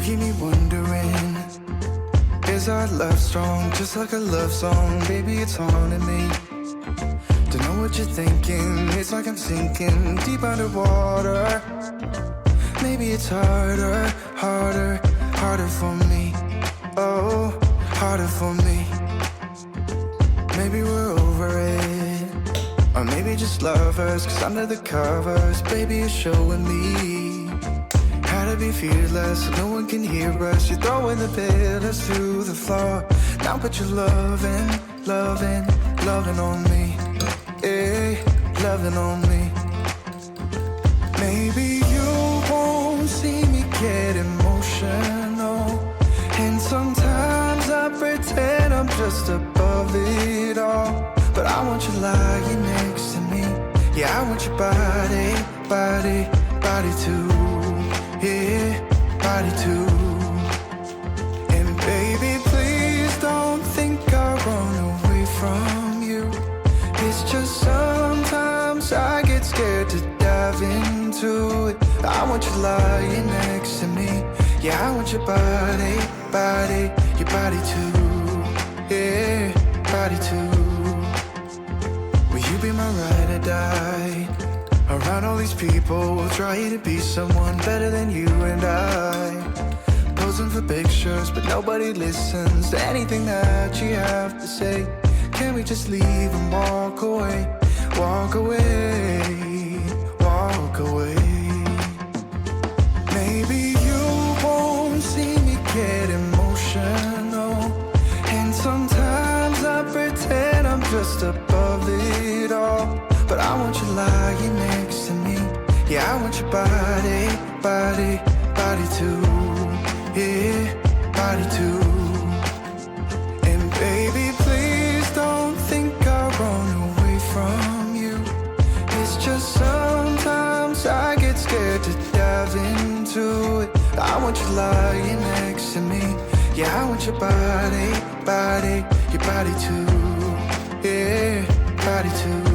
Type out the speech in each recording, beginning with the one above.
keep me wondering, is our love strong, just like a love song? Baby, it's haunting me. Don't know what you're thinking, it's like I'm sinking deep underwater. Maybe it's harder, harder, harder for me. Oh, harder for me. Maybe we're over it, or maybe just lovers, cause under the covers, baby, you're showing me how to be fearless so no one can hear us. You're throwing the pillars through the floor. Now put your loving, loving, loving on me. Hey, loving on me. Maybe you won't see me get emotional, and sometimes I pretend I'm just above it all. But I want you lying next to me. Yeah, I want your body, body, body too. Yeah, body too. And baby, please don't think I'll run away from you. It's just sometimes I get scared to dive into it. I want you lying next to me. Yeah, I want your body, body, your body too. Yeah, body too. Will you be my ride or die? Around all these people, trying to be someone better than you and I. Posing for pictures, but nobody listens to anything that you have to say. Can we just leave and walk away? Walk away, walk away. Maybe you won't see me get emotional, and sometimes I pretend I'm just above it all. But I want you lying next to me. Yeah, I want your body, body, body too. Yeah, body too. And baby, please don't think I'll run away from you. It's just sometimes I get scared to dive into it. I want you lying next to me. Yeah, I want your body, body, your body too. Yeah, body too.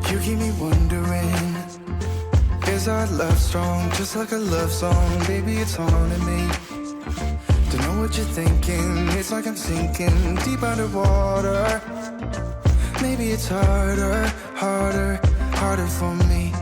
You keep me wondering, is our love strong, just like a love song? Baby, it's haunting me. Don't know what you're thinking, it's like I'm sinking deep underwater. Maybe it's harder, harder, harder for me.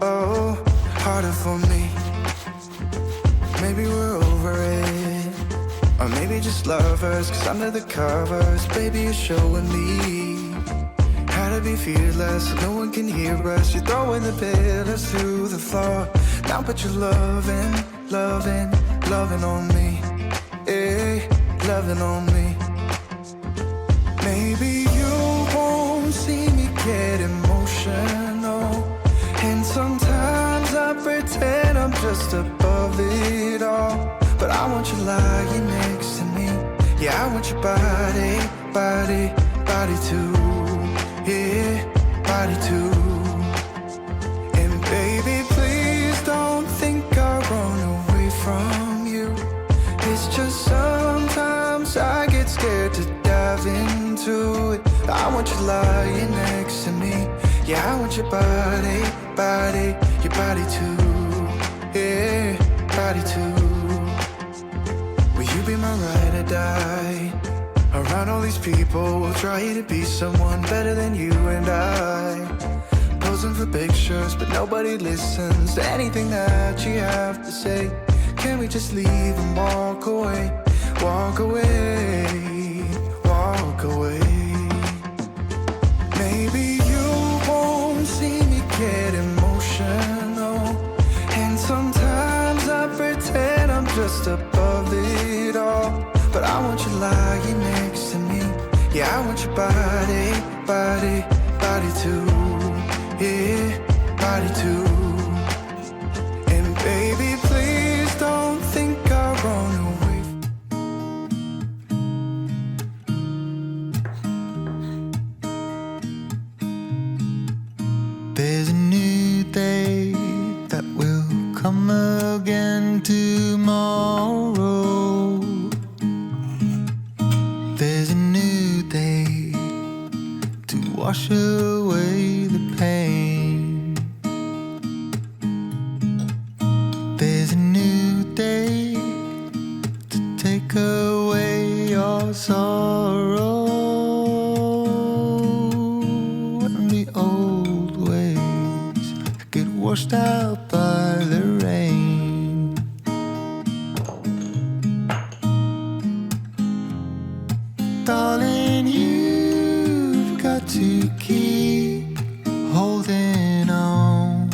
Oh, harder for me. Maybe we're over it, or maybe just lovers, cause under the covers, baby, you're showing me how to be fearless so no one can hear us. You're throwing the pillars through the floor. Now put your loving, loving, loving on me. Hey, loving on me. Maybe you won't see me get emotional, and sometimes I pretend I'm just above it all. But I want you lying next to me. Yeah, I want your body, body, body too. Yeah, body too. And baby, please don't think I'll run away from you. It's just sometimes I get scared to dive into it. I want you lying next to me. Yeah, I want your body, body, your body too. Yeah, body too. Will you be my ride or die? Around all these people, trying to be someone better than you and I. posing for pictures, but nobody listens to anything that you have to say. Can we just leave and walk away? Walk away, walk away. Maybe you won't see me get emotional, and sometimes I pretend I'm just above it all. But I want you lying next to me. Yeah, I want your body, body, body too. Yeah, body too. And baby, please don't think I'll run away. There's a new day that will come again tomorrow. There's a new day to wash away the pain. There's a new day to take away your sorrow, and the old ways get washed out by the rain. Darling, you've got to keep holding on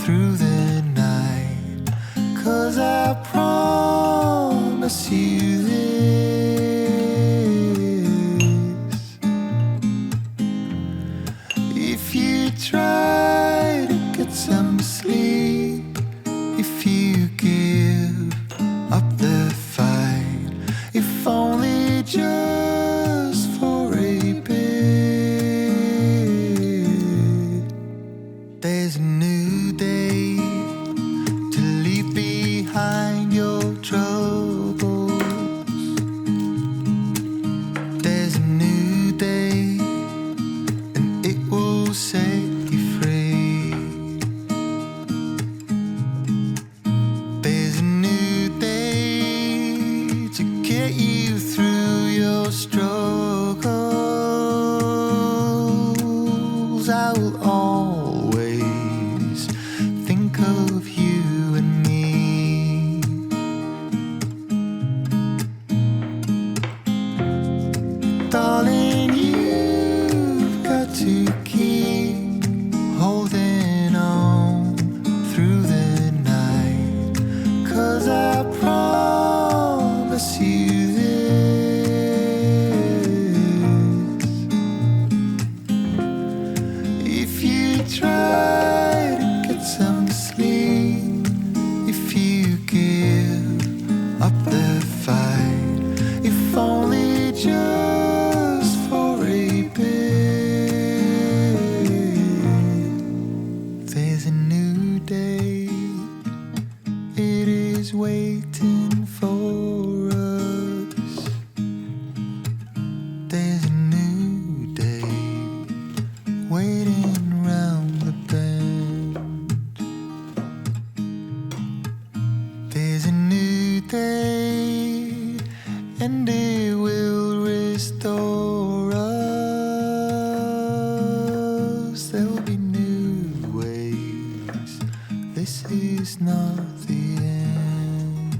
through the night, 'cause I promise you this: if you try to get some sleep, if you give up the fight, if only just for a bit, there's a new day to leave behind your troubles. There's a new day, and it will set you free. There's a new day to get you through your struggles. I will always think of you and me. Darling, you've got to keep holding on through the night, 'cause I promise you this: if you try to get some sleep, if you give up the fight, if only just for a bit, there's a new day. It is waiting for us. There's a new day waiting round the bend. There's a new day, and it will restore us. There'll be new ways. This is not the end.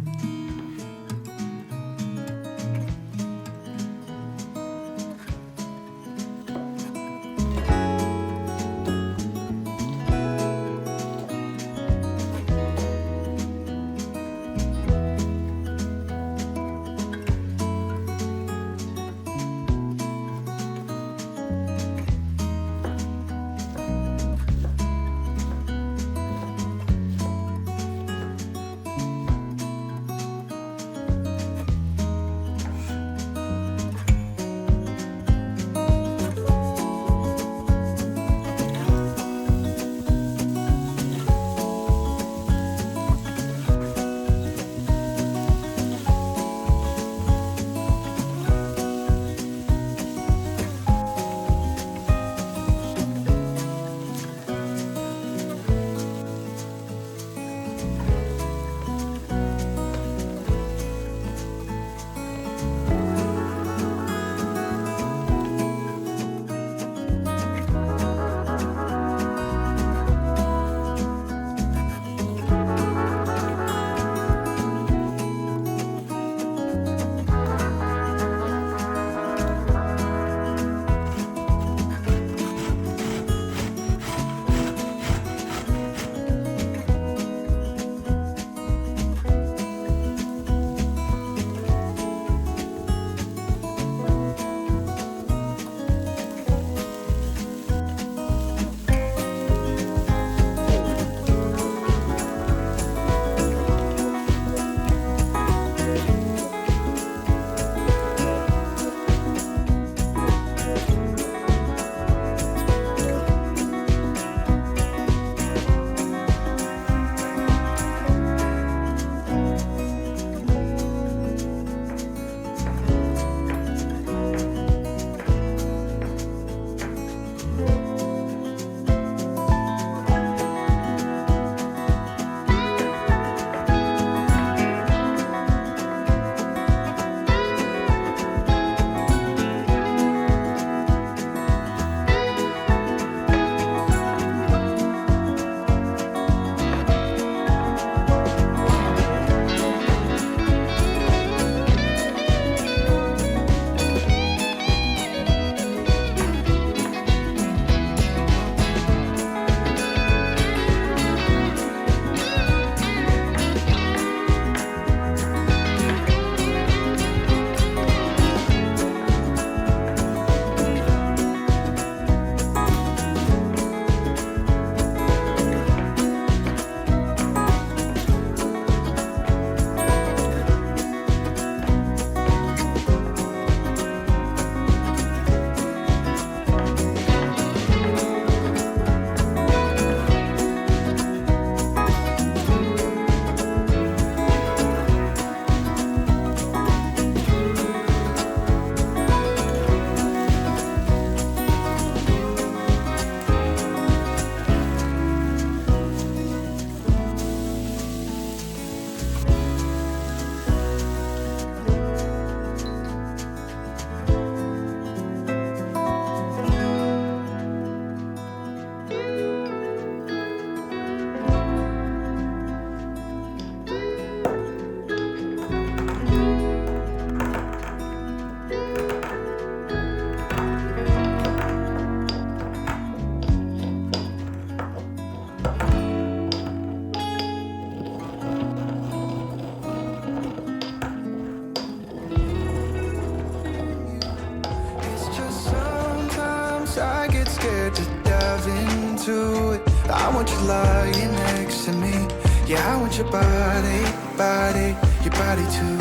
I get scared to dive into it. I want you lying next to me. Yeah, I want your body, body, your body too.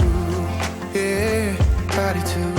Yeah, body too.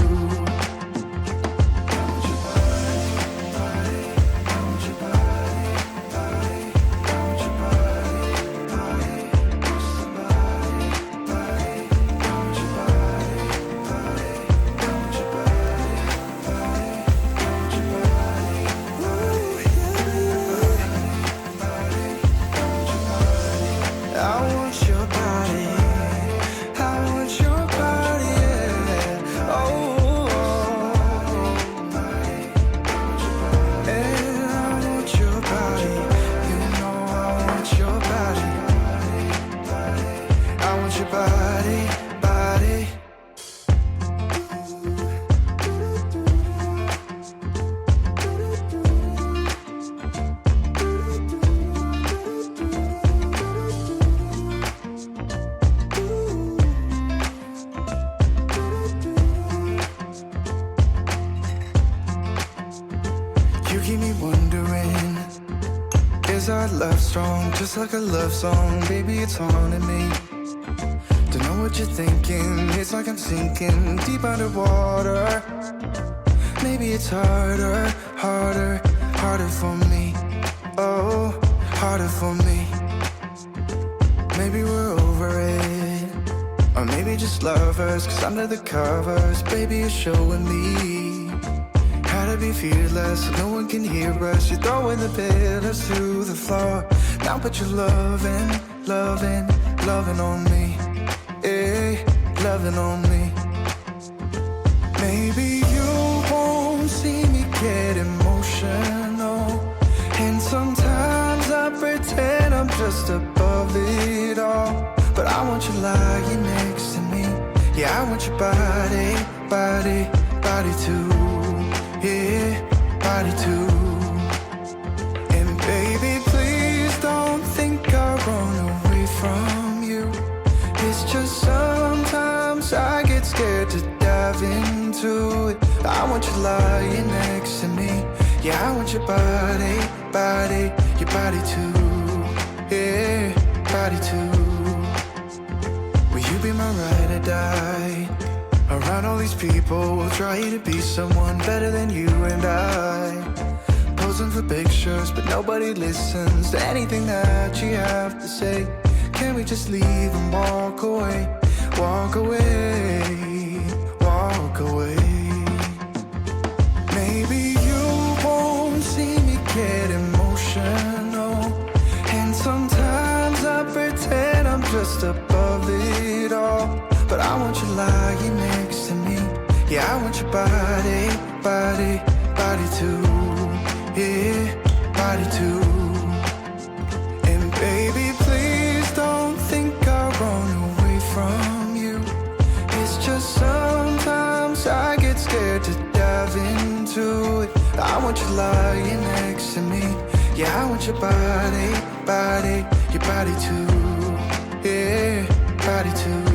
You keep me wondering, is our love strong? Just like a love song, baby, it's haunting me. Don't know what you're thinking, it's like I'm sinking deep underwater. Maybe it's harder, harder, harder for me. Oh, harder for me. Maybe we're over it, or maybe just lovers, 'cause under the covers, baby, you're showing me how to be fearless, so no one can hear us. You're throwing the pillars to the floor. Now put your loving, loving, loving on me. Eh, loving on me. Maybe you won't see me get emotional, and sometimes I pretend I'm just above it all. But I want you lying next to me. Yeah, I want your body, body, body too. Yeah, body too. And baby, please don't think I run away from you. It's just sometimes I get scared to dive into it. I want you lying next to me. Yeah, I want your body, body, your body too. Yeah, body too. Will you be my ride or die? Around all these people will try to be someone better than you and I. Posing for pictures, but nobody listens to anything that you have to say. Can we just leave and walk away? Walk away, walk away. Maybe you won't see me get emotional, and sometimes I pretend I'm just above it all. But I want you lying next to me. Yeah, I want your body, body, body too. Yeah, body too. And baby, please don't think I'll run away from you. It's just sometimes I get scared to dive into it. I want you lying next to me. Yeah, I want your body, body, your body too. Yeah, body too.